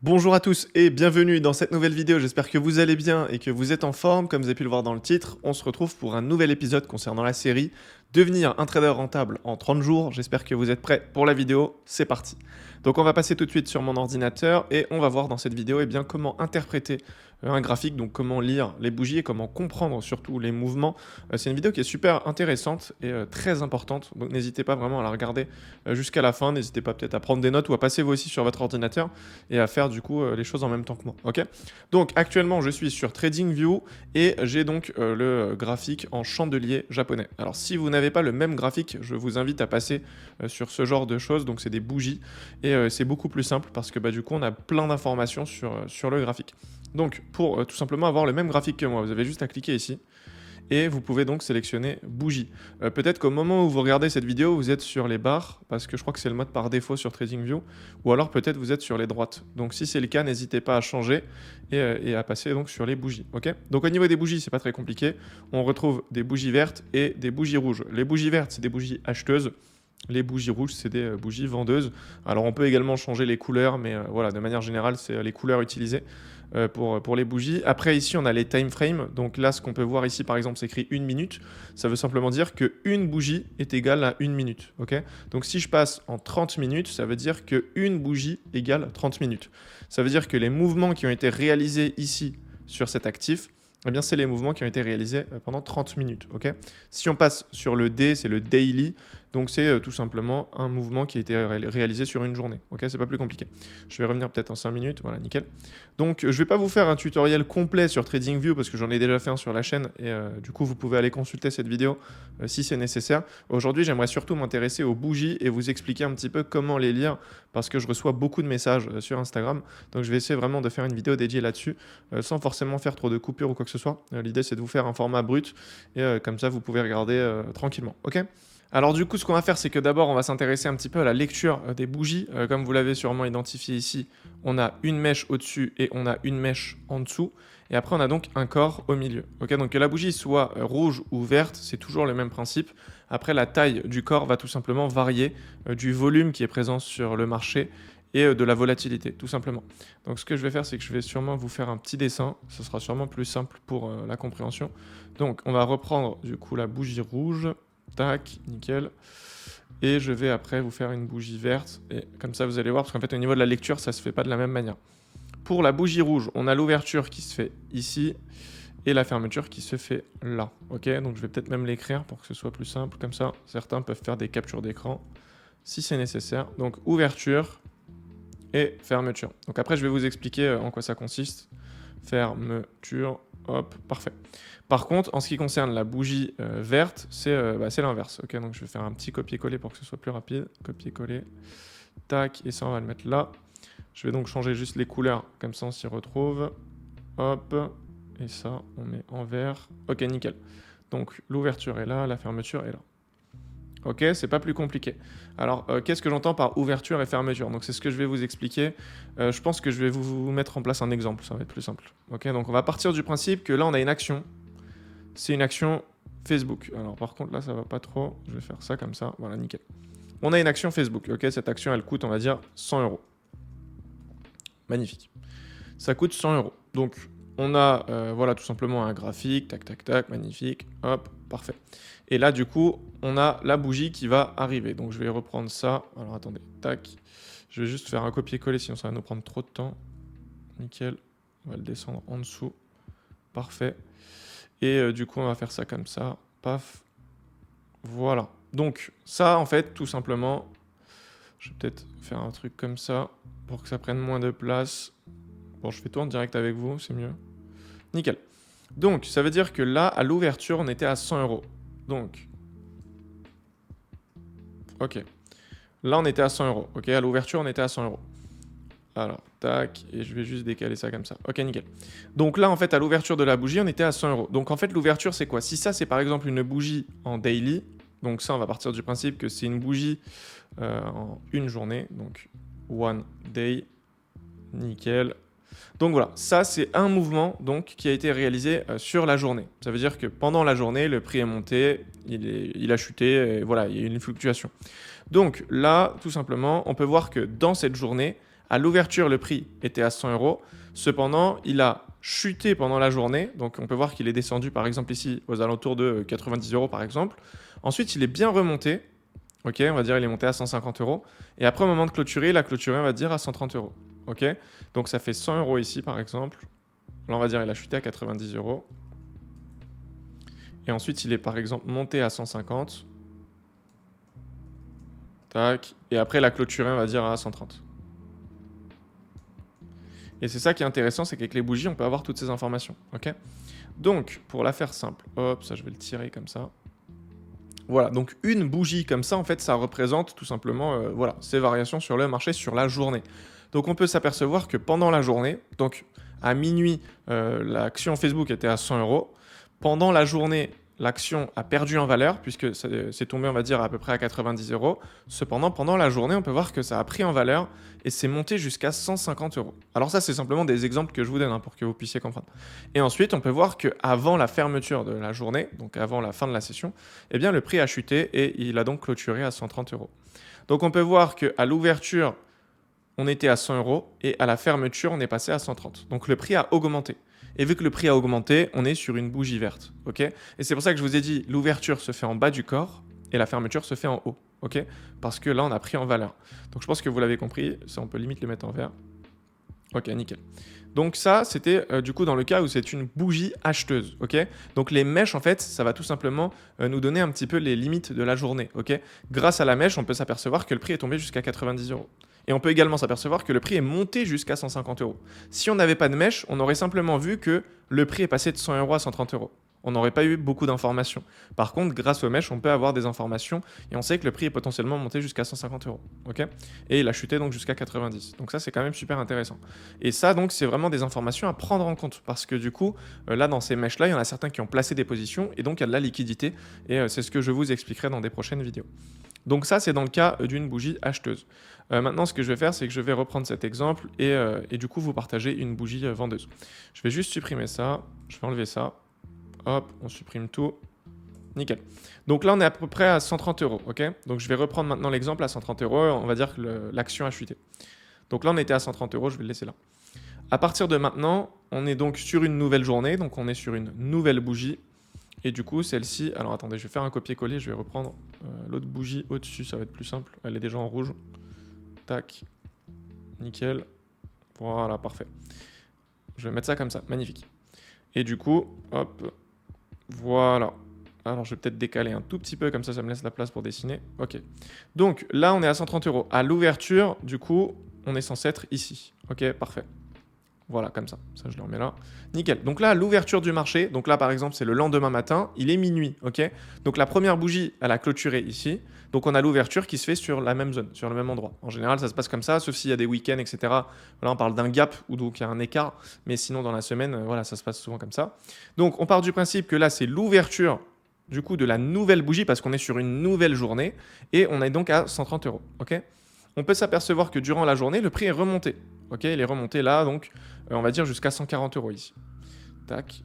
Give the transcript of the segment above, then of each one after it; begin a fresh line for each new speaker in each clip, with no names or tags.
Bonjour à tous et bienvenue dans cette nouvelle vidéo, j'espère que vous allez bien et que vous êtes en forme. Comme vous avez pu le voir dans le titre, on se retrouve pour un nouvel épisode concernant la série Devenir un trader rentable en 30 jours. J'espère que vous êtes prêts pour la vidéo, c'est parti. Donc on va passer tout de suite sur mon ordinateur et on va voir dans cette vidéo comment interpréter un graphique, donc comment lire les bougies et comment comprendre surtout les mouvements. C'est une vidéo qui est super intéressante et très importante, donc n'hésitez pas vraiment à la regarder jusqu'à la fin. N'hésitez pas peut-être à prendre des notes ou à passer vous aussi sur votre ordinateur et à faire du coup les choses en même temps que moi. Ok. Donc actuellement je suis sur TradingView et j'ai donc le graphique en chandelier japonais. Alors si vous n'avez pas le même graphique, je vous invite à passer sur ce genre de choses. Donc c'est des bougies et c'est beaucoup plus simple parce que du coup on a plein d'informations sur le graphique. Donc pour tout simplement avoir le même graphique que moi, vous avez juste à cliquer ici et vous pouvez donc sélectionner bougie. Peut-être qu'au moment où vous regardez cette vidéo, vous êtes sur les barres, parce que je crois que c'est le mode par défaut sur TradingView, ou alors peut-être vous êtes sur les droites. Donc si c'est le cas, n'hésitez pas à changer et à passer donc sur les bougies. Ok. Donc au niveau des bougies, c'est pas très compliqué. On retrouve des bougies vertes et des bougies rouges. Les bougies vertes, c'est des bougies acheteuses. Les bougies rouges, c'est des bougies vendeuses. Alors on peut également changer les couleurs, mais voilà, de manière générale, c'est les couleurs utilisées pour les bougies. Après, ici, on a les time frames. Donc là, ce qu'on peut voir ici, par exemple, c'est écrit 1 minute. Ça veut simplement dire qu'une bougie est égale à 1 minute. Okay. Donc si je passe en 30 minutes, ça veut dire qu'une bougie égale 30 minutes. Ça veut dire que les mouvements qui ont été réalisés ici sur cet actif, eh bien, c'est les mouvements qui ont été réalisés pendant 30 minutes. Okay. Si on passe sur le D, c'est le daily. Donc c'est tout simplement un mouvement qui a été réalisé sur une journée. Ok, c'est pas plus compliqué. Je vais revenir peut-être en 5 minutes. Voilà, nickel. Donc je vais pas vous faire un tutoriel complet sur TradingView parce que j'en ai déjà fait un sur la chaîne et du coup vous pouvez aller consulter cette vidéo si c'est nécessaire. Aujourd'hui, j'aimerais surtout m'intéresser aux bougies et vous expliquer un petit peu comment les lire parce que je reçois beaucoup de messages sur Instagram. Donc je vais essayer vraiment de faire une vidéo dédiée là-dessus sans forcément faire trop de coupures ou quoi que ce soit. L'idée c'est de vous faire un format brut et comme ça vous pouvez regarder tranquillement. Ok. Alors du coup, ce qu'on va faire, c'est que d'abord, on va s'intéresser un petit peu à la lecture des bougies. Comme vous l'avez sûrement identifié ici, on a une mèche au-dessus et on a une mèche en dessous. Et après, on a donc un corps au milieu. Okay, donc que la bougie soit rouge ou verte, c'est toujours le même principe. Après, la taille du corps va tout simplement varier du volume qui est présent sur le marché et de la volatilité, tout simplement. Donc ce que je vais faire, c'est que je vais sûrement vous faire un petit dessin. Ce sera sûrement plus simple pour la compréhension. Donc on va reprendre du coup la bougie rouge. Tac, nickel. Et je vais après vous faire une bougie verte. Et comme ça, vous allez voir, parce qu'en fait, au niveau de la lecture, ça ne se fait pas de la même manière. Pour la bougie rouge, on a l'ouverture qui se fait ici et la fermeture qui se fait là. Ok, donc je vais peut-être même l'écrire pour que ce soit plus simple. Comme ça, certains peuvent faire des captures d'écran si c'est nécessaire. Donc ouverture et fermeture. Donc après, je vais vous expliquer en quoi ça consiste. Fermeture, hop, parfait. Par contre, en ce qui concerne la bougie verte, c'est l'inverse. Ok, donc je vais faire un petit copier-coller pour que ce soit plus rapide. Copier-coller, tac, et ça on va le mettre là. Je vais donc changer juste les couleurs, comme ça on s'y retrouve. Hop, et ça on met en vert. Ok, nickel. Donc l'ouverture est là, la fermeture est là. Ok, c'est pas plus compliqué. Alors, qu'est-ce que j'entends par ouverture et fermeture? Donc, c'est ce que je vais vous expliquer. Je pense que je vais vous mettre en place un exemple, ça va être plus simple. Ok, donc on va partir du principe que là, on a une action. C'est une action Facebook. Alors, par contre, là, ça va pas trop. Je vais faire ça comme ça. Voilà, nickel. On a une action Facebook. Ok, cette action, elle coûte, on va dire, 100 €. Magnifique. Ça coûte 100 €. Donc, on a, voilà, tout simplement un graphique. Tac, tac, tac. Magnifique. Hop, parfait. Et là, du coup, on a la bougie qui va arriver. Donc, je vais reprendre ça. Alors, attendez. Tac. Je vais juste faire un copier-coller, sinon ça va nous prendre trop de temps. Nickel. On va le descendre en dessous. Parfait. Et du coup, on va faire ça comme ça. Paf. Voilà. Donc, ça, en fait, tout simplement, je vais peut-être faire un truc comme ça pour que ça prenne moins de place. Bon, je fais tout en direct avec vous, c'est mieux. Nickel. Donc, ça veut dire que là, à l'ouverture, on était à 100 €. Donc, ok. Là, on était à 100 €. Ok, à l'ouverture, on était à 100 €. Alors, tac, et je vais juste décaler ça comme ça. Ok, nickel. Donc là, en fait, à l'ouverture de la bougie, on était à 100 €. Donc en fait, l'ouverture, c'est quoi? Si ça, c'est par exemple une bougie en daily, donc ça, on va partir du principe que c'est une bougie en une journée. Donc, one day, nickel. Donc voilà, ça, c'est un mouvement donc, qui a été réalisé sur la journée. Ça veut dire que pendant la journée, le prix est monté, il a chuté, et voilà, il y a eu une fluctuation. Donc là, tout simplement, on peut voir que dans cette journée, À l'ouverture, le prix était à 100 €. Cependant, il a chuté pendant la journée. Donc, on peut voir qu'il est descendu, par exemple, ici, aux alentours de 90 €, par exemple. Ensuite, il est bien remonté. Ok, on va dire il est monté à 150 €. Et après, au moment de clôturer, il a clôturé, on va dire, à 130 €. Ok, donc ça fait 100 € ici, par exemple. Là, on va dire il a chuté à 90 €. Et ensuite, il est, par exemple, monté à 150. Tac. Et après, il a clôturé, on va dire, à 130. Et c'est ça qui est intéressant, c'est qu'avec les bougies, on peut avoir toutes ces informations. Ok, donc, pour la faire simple, hop, ça, je vais le tirer comme ça. Voilà, donc une bougie comme ça, en fait, ça représente tout simplement voilà, ces variations sur le marché sur la journée. Donc on peut s'apercevoir que pendant la journée, donc à minuit, l'action Facebook était à 100 €. Pendant la journée, l'action a perdu en valeur puisque c'est tombé, on va dire, à peu près à 90 €. Cependant, pendant la journée, on peut voir que ça a pris en valeur et c'est monté jusqu'à 150 €. Alors ça, c'est simplement des exemples que je vous donne hein, pour que vous puissiez comprendre. Et ensuite, on peut voir qu'avant la fermeture de la journée, donc avant la fin de la session, eh bien, le prix a chuté et il a donc clôturé à 130 €. Donc on peut voir qu'à l'ouverture, on était à 100 € et à la fermeture, on est passé à 130. Donc le prix a augmenté. Et vu que le prix a augmenté, on est sur une bougie verte. Ok, et c'est pour ça que je vous ai dit, l'ouverture se fait en bas du corps et la fermeture se fait en haut. Ok, parce que là, on a pris en valeur. Donc je pense que vous l'avez compris. Ça, on peut limite le mettre en vert. Ok, nickel. Donc ça, c'était du coup dans le cas où c'est une bougie acheteuse, ok. Donc les mèches, en fait, ça va tout simplement nous donner un petit peu les limites de la journée, ok. Grâce à la mèche, on peut s'apercevoir que le prix est tombé jusqu'à 90 €. Et on peut également s'apercevoir que le prix est monté jusqu'à 150 €. Si on n'avait pas de mèche, on aurait simplement vu que le prix est passé de 100 € à 130 €. On n'aurait pas eu beaucoup d'informations. Par contre, grâce aux mèches, on peut avoir des informations et on sait que le prix est potentiellement monté jusqu'à 150 €. Okay, et il a chuté donc jusqu'à 90. Donc ça, c'est quand même super intéressant. Et ça, donc, c'est vraiment des informations à prendre en compte parce que du coup, là, dans ces mèches-là, il y en a certains qui ont placé des positions et donc il y a de la liquidité. Et c'est ce que je vous expliquerai dans des prochaines vidéos. Donc ça, c'est dans le cas d'une bougie acheteuse. Maintenant, ce que je vais faire, c'est que je vais reprendre cet exemple et du coup, vous partager une bougie vendeuse. Je vais juste supprimer ça. Je vais enlever ça. Hop, on supprime tout. Nickel. Donc là, on est à peu près à 130 €. Ok, donc je vais reprendre maintenant l'exemple à 130 €. On va dire que l'action a chuté. Donc là, on était à 130 €. Je vais le laisser là. À partir de maintenant, on est donc sur une nouvelle journée. Donc on est sur une nouvelle bougie. Et du coup, celle-ci... Alors attendez, je vais faire un copier-coller. Je vais reprendre l'autre bougie au-dessus. Ça va être plus simple. Elle est déjà en rouge. Tac. Nickel. Voilà, parfait. Je vais mettre ça comme ça. Magnifique. Et du coup, hop. Voilà. Alors, je vais peut-être décaler un tout petit peu. Comme ça me laisse la place pour dessiner. Ok. Donc, là, on est à 130 €. À l'ouverture, du coup, on est censé être ici. Ok, parfait. Voilà, comme ça. Ça, je le remets là. Nickel. Donc là, à l'ouverture du marché, donc là, par exemple, c'est le lendemain matin, il est minuit, ok. Donc la première bougie, elle a clôturé ici. Donc on a l'ouverture qui se fait sur la même zone, sur le même endroit. En général, ça se passe comme ça, sauf s'il y a des week-ends, etc. Là, on parle d'un gap ou donc il y a un écart. Mais sinon, dans la semaine, voilà, ça se passe souvent comme ça. Donc on part du principe que là, c'est l'ouverture du coup de la nouvelle bougie parce qu'on est sur une nouvelle journée et on est donc à 130 €, ok. On peut s'apercevoir que durant la journée, le prix est remonté. Ok, il est remonté là, donc on va dire jusqu'à 140 € ici. Tac,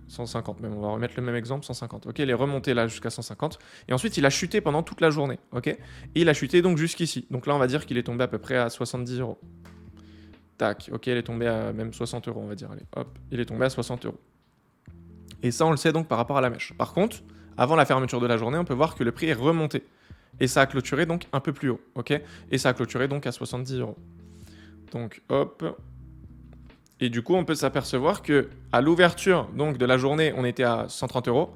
150 même, on va remettre le même exemple, 150. Ok, il est remonté là jusqu'à 150. Et ensuite, il a chuté pendant toute la journée. Ok, et il a chuté donc jusqu'ici. Donc là, on va dire qu'il est tombé à peu près à 70 €. Tac, ok, il est tombé à même 60 €, on va dire. Allez, hop, il est tombé à 60 €. Et ça, on le sait donc par rapport à la mèche. Par contre, avant la fermeture de la journée, on peut voir que le prix est remonté. Et ça a clôturé donc un peu plus haut. Ok, et ça a clôturé donc à 70 €. Donc hop. Et du coup, on peut s'apercevoir que à l'ouverture donc de la journée, on était à 130 €.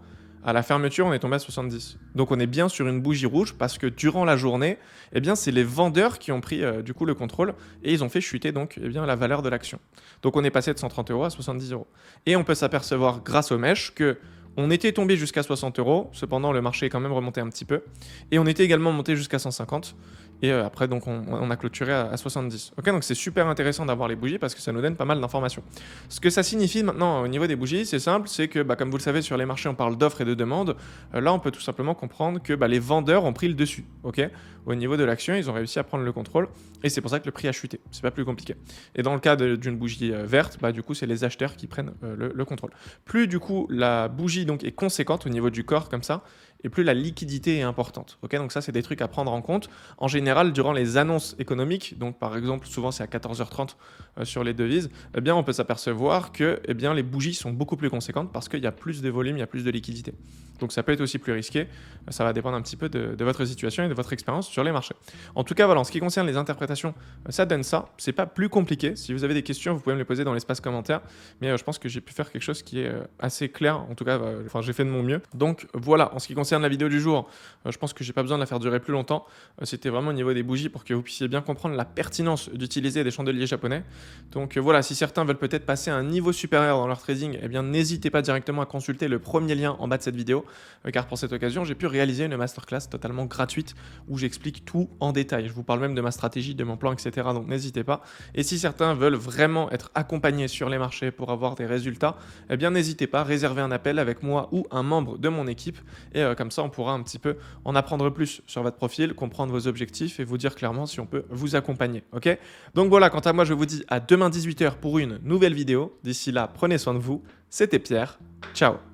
À la fermeture, on est tombé à 70. Donc on est bien sur une bougie rouge parce que durant la journée, eh bien, c'est les vendeurs qui ont pris du coup le contrôle et ils ont fait chuter donc eh bien, la valeur de l'action. Donc on est passé de 130 € à 70 €. Et on peut s'apercevoir grâce aux mèches que on était tombé jusqu'à 60 €, cependant le marché est quand même remonté un petit peu. Et on était également monté jusqu'à 150. Et après, donc, on a clôturé à 70. Ok, donc c'est super intéressant d'avoir les bougies parce que ça nous donne pas mal d'informations. Ce que ça signifie maintenant au niveau des bougies, c'est simple, c'est que comme vous le savez, sur les marchés, on parle d'offres et de demandes. Là, on peut tout simplement comprendre que les vendeurs ont pris le dessus. Ok, au niveau de l'action, ils ont réussi à prendre le contrôle et c'est pour ça que le prix a chuté. C'est pas plus compliqué. Et dans le cas d'une bougie verte, du coup, c'est les acheteurs qui prennent le contrôle. Plus du coup la bougie donc est conséquente au niveau du corps comme ça, et plus la liquidité est importante. Ok, donc ça, c'est des trucs à prendre en compte. En général, durant les annonces économiques, donc par exemple, souvent c'est à 14h30 sur les devises, eh bien, on peut s'apercevoir que eh bien, les bougies sont beaucoup plus conséquentes parce qu'il y a plus de volume, il y a plus de liquidité. Donc ça peut être aussi plus risqué. Ça va dépendre un petit peu de votre situation et de votre expérience sur les marchés. En tout cas, voilà, en ce qui concerne les interprétations, ça donne ça. C'est pas plus compliqué. Si vous avez des questions, vous pouvez me les poser dans l'espace commentaire. Mais je pense que j'ai pu faire quelque chose qui est assez clair. En tout cas, j'ai fait de mon mieux. Donc voilà, en ce qui concerne la vidéo du jour, je pense que j'ai pas besoin de la faire durer plus longtemps. C'était vraiment au niveau des bougies pour que vous puissiez bien comprendre la pertinence d'utiliser des chandeliers japonais. Donc voilà, si certains veulent peut-être passer à un niveau supérieur dans leur trading, eh bien n'hésitez pas directement à consulter le premier lien en bas de cette vidéo, car pour cette occasion, j'ai pu réaliser une masterclass totalement gratuite où j'explique tout en détail. Je vous parle même de ma stratégie, de mon plan, etc. Donc n'hésitez pas. Et si certains veulent vraiment être accompagnés sur les marchés pour avoir des résultats, eh bien n'hésitez pas à réserver un appel avec moi ou un membre de mon équipe. Et comme ça, on pourra un petit peu en apprendre plus sur votre profil, comprendre vos objectifs et vous dire clairement si on peut vous accompagner. Ok? Donc voilà, quant à moi, je vous dis à demain 18h pour une nouvelle vidéo. D'ici là, prenez soin de vous. C'était Pierre. Ciao.